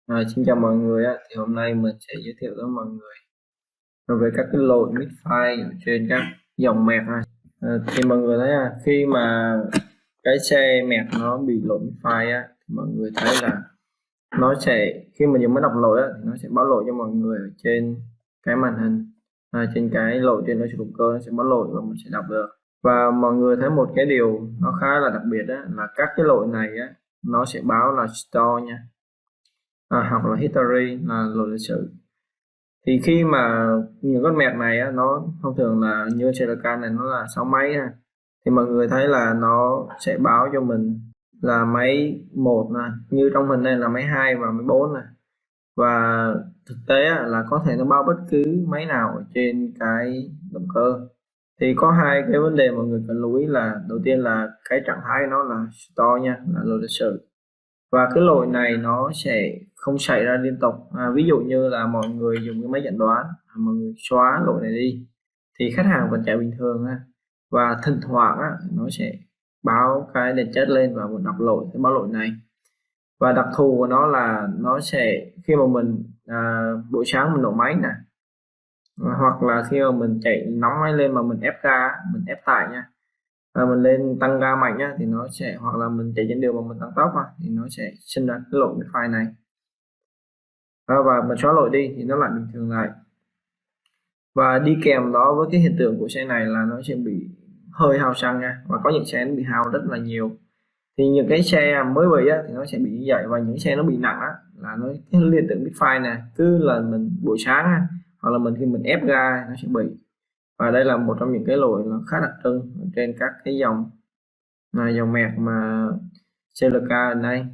Xin chào mọi người thì hôm nay mình sẽ giới thiệu với mọi người về các cái lỗi misfire ở trên các dòng mẹc thì mọi người thấy khi mà cái xe mẹc nó bị lỗi misfire thì mọi người thấy là nó sẽ khi mà dùng máy đọc lỗi thì nó sẽ báo lỗi cho mọi người ở trên cái màn hình, trên cái lỗi trên nó sử dụng cơ nó sẽ báo lỗi và mình sẽ đọc được. Và mọi người thấy một cái điều nó khá là đặc biệt là các cái lỗi này nó sẽ báo là store nha, hoặc là history là lỗi lịch sử. Thì khi mà những con mẹc này nó thông thường là như CLK này nó là 6 máy thì mọi người thấy là nó sẽ báo cho mình là máy 1 này, như trong hình này là máy 2 và máy 4 này. Và thực tế là có thể nó báo bất cứ máy nào ở trên cái động cơ. Thì có hai cái vấn đề mọi người cần lưu ý là đầu tiên là cái trạng thái nó là store nha, là lỗi lịch sử. Và cái lỗi này nó sẽ không xảy ra liên tục. Ví dụ như là mọi người dùng cái máy chẩn đoán, mọi người xóa lỗi này đi thì khách hàng vẫn chạy bình thường và thỉnh thoảng nó sẽ báo cái đèn chết lên và mình đọc lỗi cái báo lỗi này. Và đặc thù của nó là nó sẽ khi mà mình buổi sáng mình nổ máy nè, hoặc là khi mà mình chạy nóng máy lên mà mình ép ga, mình ép tải nha, mình lên tăng ga mạnh thì nó sẽ, hoặc là mình chạy trên đường mà mình tăng tốc thì nó sẽ sinh ra cái lỗi file này. Và mình xóa lỗi đi thì nó lại bình thường lại. Và đi kèm đó với cái hiện tượng của xe này là nó sẽ bị hơi hao xăng nha, và có những xe nó bị hao rất là nhiều. Thì những cái xe mới bị thì nó sẽ bị như vậy, và những xe nó bị nặng là nó cái liên tưởng file này cứ là mình buổi sáng hoặc là mình khi mình ép ga nó sẽ bị. Và đây là một trong những cái lỗi nó khá đặc trưng trên các cái dòng mẹc mà CLK ở đây.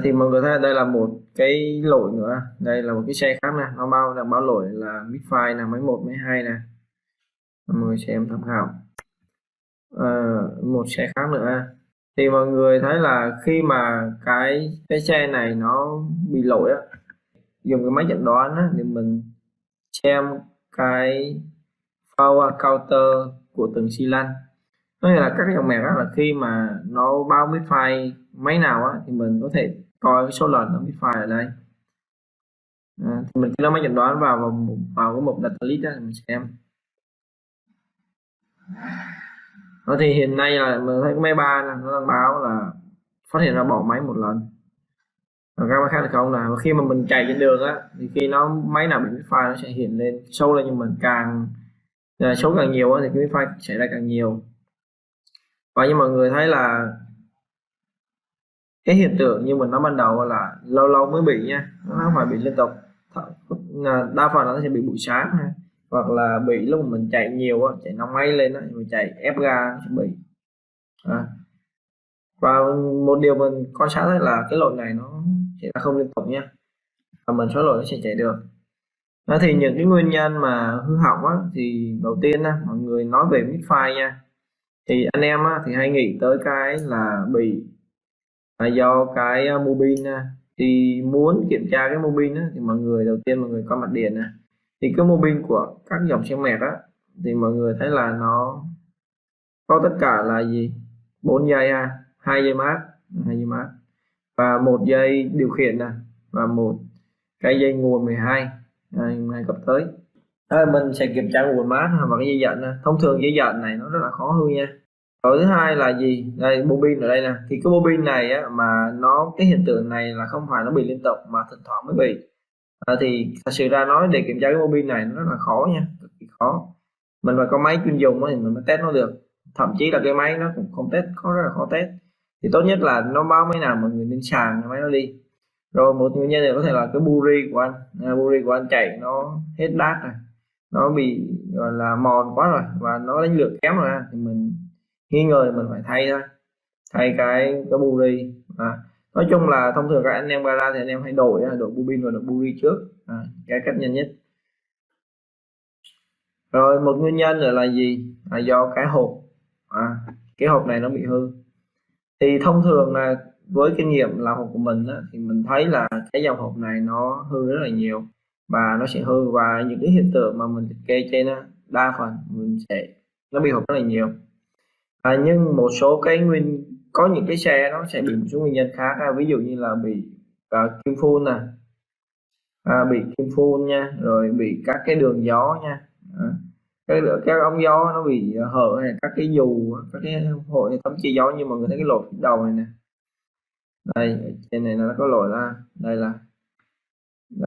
Thì mọi người thấy đây là một cái lỗi nữa, đây là một cái xe khác nè, nó báo lỗi là misfire là máy 1 máy 2 nè, mọi người xem tham khảo. Một xe khác nữa thì mọi người thấy là khi mà cái xe này nó bị lỗi dùng cái máy chẩn đoán để mình xem cái power counter của từng xi lanh. Có nghĩa là các cái dòng mẹc là khi mà nó báo misfire máy nào thì mình có thể coi cái số lần nó misfire ở đây. Thì mình cứ máy chẩn đoán vào cái mục data list mình xem. Thì hiện nay là mình thấy cái máy 3 này, nó đang báo là phát hiện ra bỏ máy một lần. Và các máy khác thì không, là khi mà mình chạy trên đường thì khi nó máy nào bị misfire nó sẽ hiện lên show lên, nhưng mình càng số càng nhiều thì cái misfire xảy ra càng nhiều. Và như mọi người thấy là cái hiện tượng như mình nói ban đầu là lâu lâu mới bị nha, nó không phải bị liên tục. Đa phần nó sẽ bị buổi sáng hoặc là bị lúc mình chạy nhiều chạy nóng máy lên mình chạy ép ga nó sẽ bị. Và một điều mình quan sát thấy là cái lỗi này nó sẽ không liên tục nha, và mình xóa lỗi nó sẽ chạy được. Thì những cái nguyên nhân mà hư hỏng thì đầu tiên mọi người nói về misfire nha, thì anh em thì hay nghĩ tới cái là bị do cái mô pin. Thì muốn kiểm tra cái mô pin thì mọi người đầu tiên mọi người coi mặt điện thì cái mô pin của các dòng xe mẹc thì mọi người thấy là nó có tất cả là gì, 4 dây 2 dây mát, 2 dây mát và 1 dây điều khiển và một cái dây nguồn 12 cấp tới. Mình sẽ kiểm tra nguồn mát và cái dây dẫn. Thông thường dây dẫn này nó rất là khó hư nha. Rồi thứ hai là gì, đây bô pin ở đây nè, thì cái bô pin này mà nó cái hiện tượng này là không phải nó bị liên tục mà thỉnh thoảng mới bị. Thì thật sự ra nói để kiểm tra cái bô pin này nó rất là khó nha, cực kỳ khó. Mình phải có máy chuyên dùng thì mình mới test nó được, thậm chí là cái máy nó cũng không test, có rất là khó test. Thì tốt nhất là nó báo máy nào mọi người nên sàng cái máy nó đi. Rồi một nguyên nhân này có thể là cái buri của anh, buri của anh chạy nó hết đát rồi, nó bị gọi là mòn quá rồi và nó đánh lượt kém rồi thì mình nghi ngờ mình phải thay thôi, thay cái buri. Nói chung là thông thường các anh em gara thì anh em hay đổi bô pin và đổi buri trước, cái cách nhanh nhất. Rồi một nguyên nhân nữa là gì, là do cái hộp, cái hộp này nó bị hư. Thì thông thường là với kinh nghiệm làm hộp của mình thì mình thấy là cái dòng hộp này nó hư rất là nhiều và nó sẽ hư, và những cái hiện tượng mà mình liệt kê trên đa phần mình sẽ nó bị hộp rất là nhiều. Nhưng một số cái có những cái xe nó sẽ bị một số nguyên nhân khác, ví dụ như là bị kim phun nè, bị kim phun nha, rồi bị các cái đường gió nha. Các ống gió nó bị hở, hay các cái dù, các cái hệ thống chia gió, như mọi người thấy cái lỗ phía đầu này nè, đây ở trên này nó có lỗi là đây là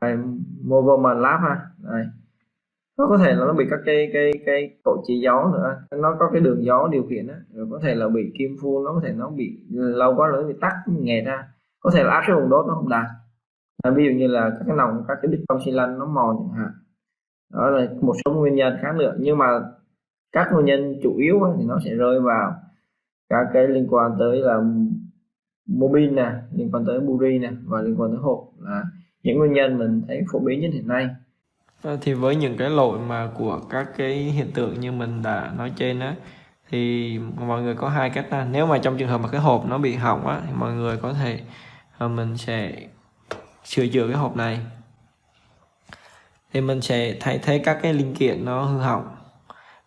đây movement lap ha. Đây, nó có thể là nó bị các cái cổ chịu gió nữa, nó có cái đường gió điều khiển á, rồi có thể là bị kim phun, nó có thể nó bị lâu quá nữa bị tắc nghẹt ra, có thể là áp suất nguồn đốt nó không đạt. Ví dụ như là các cái nòng, các cái bích trong xi lanh nó mòn chẳng hạn. Đó là một số nguyên nhân khác nữa, nhưng mà các nguyên nhân chủ yếu thì nó sẽ rơi vào các cái liên quan tới là mô bin nè, liên quan tới buri nè, và liên quan tới hộp, là những nguyên nhân mình thấy phổ biến nhất hiện nay. Thì với những cái lỗi mà của các cái hiện tượng như mình đã nói trên á, thì mọi người có hai cách là nếu mà trong trường hợp mà cái hộp nó bị hỏng á, thì mọi người có thể mình sẽ sửa chữa cái hộp này, thì mình sẽ thay thế các cái linh kiện nó hư hỏng.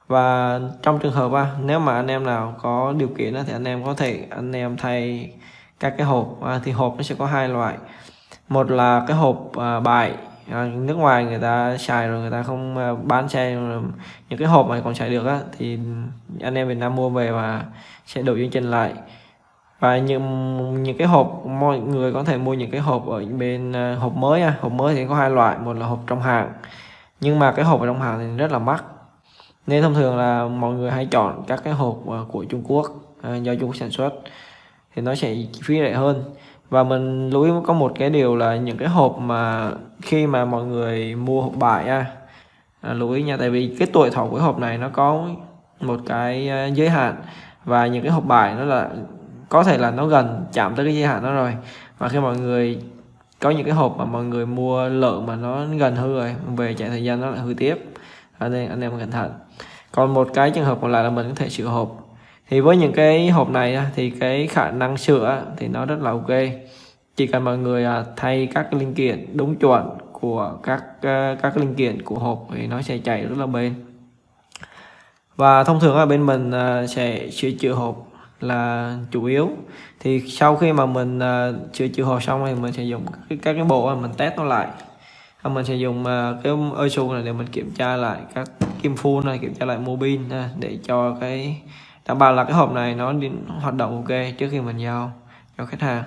Và trong trường hợp nếu mà anh em nào có điều kiện thì anh em có thể thay các cái hộp. Thì hộp nó sẽ có hai loại, một là cái hộp bài, nước ngoài người ta xài rồi, người ta không bán xe, những cái hộp này còn xài được thì anh em Việt Nam mua về và sẽ đổi chương trình lại. Và những cái hộp, mọi người có thể mua những cái hộp ở bên hộp mới. Hộp mới thì có hai loại, một là hộp trong hàng, nhưng mà cái hộp ở trong hàng thì rất là mắc, nên thông thường là mọi người hay chọn các cái hộp của Trung Quốc, do Trung Quốc sản xuất, thì nó sẽ chi phí rẻ hơn. Và mình lưu ý có một cái điều là những cái hộp mà khi mà mọi người mua hộp bài lưu ý nha, tại vì cái tuổi thọ của cái hộp này nó có một cái giới hạn, và những cái hộp bài nó là có thể là nó gần chạm tới cái giới hạn đó rồi, và khi mọi người có những cái hộp mà mọi người mua lợn mà nó gần hư rồi, về chạy thời gian nó lại hư tiếp, nên anh em cẩn thận. Còn một cái trường hợp còn lại là mình có thể sửa hộp. Thì với những cái hộp này thì cái khả năng sửa thì nó rất là ok, chỉ cần mọi người thay các cái linh kiện đúng chuẩn của các linh kiện của hộp thì nó sẽ chạy rất là bền. Và thông thường ở bên mình sẽ sửa chữa hộp là chủ yếu. Thì sau khi mà mình sửa chữa hộp xong thì mình sẽ dùng các cái bộ mình test nó lại. Mình sẽ dùng cái Ersu này để mình kiểm tra lại các kim phun này, kiểm tra lại mô bin để cho cái đảm bảo là cái hộp này nó hoạt động ok trước khi mình giao cho khách hàng.